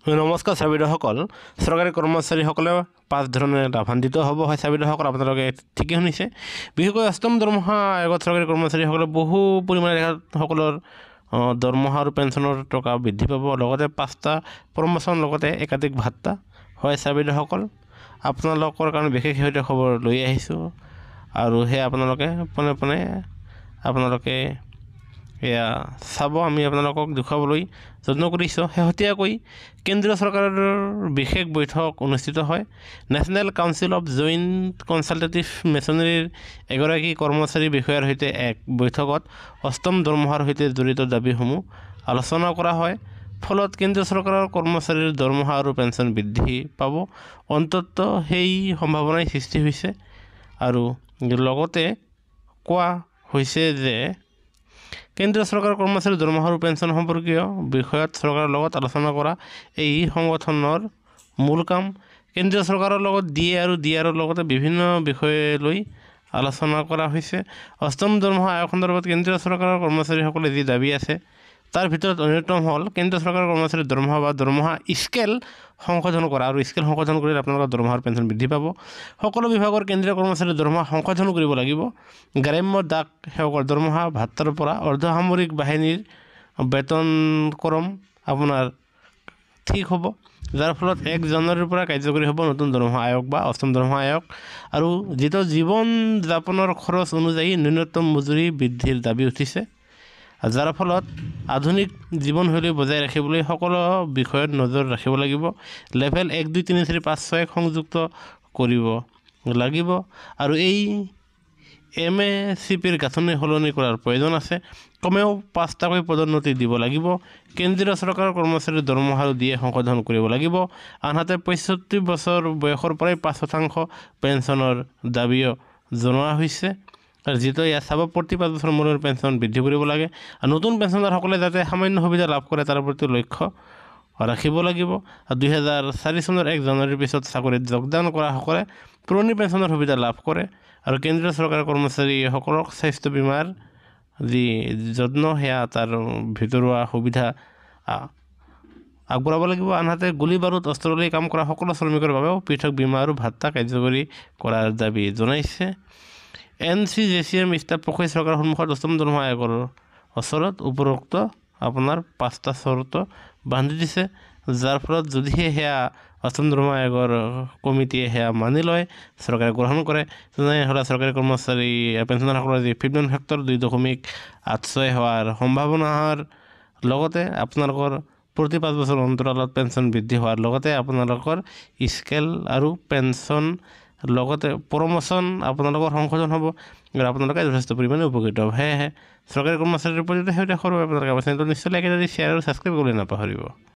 নমস্কাৰ চাবিদসকল চৰকাৰী কৰ্মচাৰীসকলে 5 ধৰণে লাভান্বিত হ'ব হয় চাবিদসকল আপোনালোকে ঠিকই শুনিছে বিশেষকৈ অষ্টম দৰমহা আয়োগত চৰকাৰী কৰ্মচাৰীসকলে বহু পৰিমাণে সকলৰ দৰমহা আৰু পেঞ্চনৰ টকা বৃদ্ধি পাব লগতে 5টা প্ৰমোচন লগতে একাধিক ভাত্তা হয় চাবিদসকল আপোনালোকৰ কাৰণে বিশেষ হেতু খবৰ লৈ আহিছোঁ আৰু হে আপোনালোকে পনে আপোনালোকে এয়া চাব আমি আপোনালোকক দেখুৱাবলৈ যত্ন কৰিছোঁ শেহতীয়াকৈ কেন্দ্ৰীয় চৰকাৰৰ বিশেষ বৈঠক অনুষ্ঠিত হয় national council of joint consultative মেছনেৰীৰ এগৰাকী কৰ্মচাৰী বিষয়াৰ সৈতে এক বৈঠকত অষ্টম দৰমহাৰ সৈতে জড়িত দাবীসমূহ আলোচনা কৰা হয় ফলত কেন্দ্ৰীয় চৰকাৰৰ কৰ্মচাৰীৰ দৰমহা আৰু পেঞ্চন বৃদ্ধি পাব অন্ততঃ সেই সম্ভাৱনাই সৃষ্টি হৈছে আৰু লগতে কোৱা হৈছে যে কেন্দ্ৰীয় চৰকাৰৰ কৰ্মচাৰীৰ দৰমহা আৰু পেঞ্চন সম্পৰ্কীয় বিষয়ত চৰকাৰৰ লগত আলোচনা কৰা এই সংগঠনৰ মূল কাম কেন্দ্ৰীয় চৰকাৰৰ লগত ডিআৰৰ লগতে বিভিন্ন বিষয় লৈ আলোচনা কৰা হৈছে অষ্টম দৰমহা আয়োগ সন্দৰ্ভত কেন্দ্ৰীয় চৰকাৰৰ কৰ্মচাৰীসকলে যি দাবী আছে তাৰ ভিতৰত অন্যতম হ'ল কেন্দ্ৰীয় চৰকাৰৰ কৰ্মচাৰীৰ দৰমহা বা দৰমহা স্কেল সংশোধন কৰা আৰু স্কেল সংশোধন কৰিলে আপোনালোকৰ দৰমহা আৰু পেঞ্চন বৃদ্ধি পাব সকলো বিভাগৰ কেন্দ্ৰীয় কৰ্মচাৰীৰ দৰমহা সংশোধন কৰিব লাগিব গ্ৰাম্য ডাক সেৱকৰ দৰমহা ভাত্তাৰ পৰা অৰ্ধসামৰিক বাহিনীৰ বেতনক্ৰম আপোনাৰ ঠিক হ'ব যাৰ ফলত 1 জানুৱাৰীৰ পৰা কাৰ্যকৰী হ'ব নতুন দৰমহা আয়োগ বা অষ্টম দৰমহা আয়োগ আৰু যিটো জীৱন যাপনৰ খৰচ অনুযায়ী ন্যূনতম মজুৰি বৃদ্ধিৰ দাবী উঠিছে যাৰ ফলত আধুনিক জীৱনশৈলী বজাই ৰাখিবলৈ সকলো বিষয়ত নজৰ ৰাখিব লাগিব লেভেল 1 2 3 4 5 6 সংযুক্ত কৰিব লাগিব আৰু এই MACPৰ গাঁথনি সলনি কৰাৰ প্ৰয়োজন আছে কমেও 5টাকৈ পদোন্নতি দিব লাগিব কেন্দ্ৰীয় চৰকাৰৰ কৰ্মচাৰীৰ দৰমহা আৰু ডিএ সংশোধন কৰিব লাগিব আনহাতে 65 বছৰ বয়সৰ পৰাই 5% পেঞ্চনৰ দাবীও জনোৱা হৈছে আৰু যিটো ইয়াত চাব প্ৰতি 5 বছৰ মূৰৰ পেঞ্চন বৃদ্ধি কৰিব লাগে আৰু নতুন পেঞ্চনাৰসকলে যাতে সামান্য সুবিধা লাভ কৰে তাৰ প্ৰতি লক্ষ্য ৰাখিব লাগিব আৰু 2004 চনৰ 1 জানুৱাৰীৰ পিছত চাকৰিত যোগদান কৰাসকলে পুৰণি পেঞ্চনৰ সুবিধা লাভ কৰে আৰু কেন্দ্ৰীয় চৰকাৰৰ কৰ্মচাৰীসকলক স্বাস্থ্য বীমাৰ যি যত্ন সেয়া তাৰ ভিতৰুৱা সুবিধা আগবঢ়াব লাগিব আনহাতে গুলি বাৰুদ অস্ত্ৰলৈ কাম কৰা সকলো শ্ৰমিকৰ বাবেও পৃথক বীমা আৰু ভাত্তা কাৰ্যকৰী কৰাৰ দাবী জনাইছে NCJCM ষ্টাফ পক্ষই চৰকাৰৰ সন্মুখত অষ্টম দৰমহা আয়োগৰ ওচৰত উপৰোক্ত আপোনাৰ 5টা চৰ্ত বান্ধি দিছে যাৰ ফলত যদিহে সেয়া অষ্টম দৰমহা আয়োগৰ কমিটিয়ে সেয়া মানি লয় চৰকাৰে গ্ৰহণ কৰে তেনেহ'লে চৰকাৰী কৰ্মচাৰী পেঞ্চনাৰসকলৰ যি ফিফমেন ফেক্টৰ 2.86 হোৱাৰ সম্ভাৱনাৰ লগতে আপোনালোকৰ প্ৰতি 5 বছৰ অন্তৰালত পেঞ্চন বৃদ্ধি হোৱাৰ লগতে আপোনালোকৰ স্কেল আৰু পেঞ্চন লগতে প্ৰমোচন আপোনালোকৰ সংশোধন হ'ব আৰু আপোনালোকে যথেষ্ট পৰিমাণে উপকৃত হ'ব সেয়েহে চৰকাৰী কৰ্মচাৰীৰ প্ৰতি আপোনালোকে চেনেলটো নিশ্চয় লাইক কৰি শ্বেয়াৰ আৰু ছাবস্ক্ৰাইব কৰিবলৈ নাপাহৰিব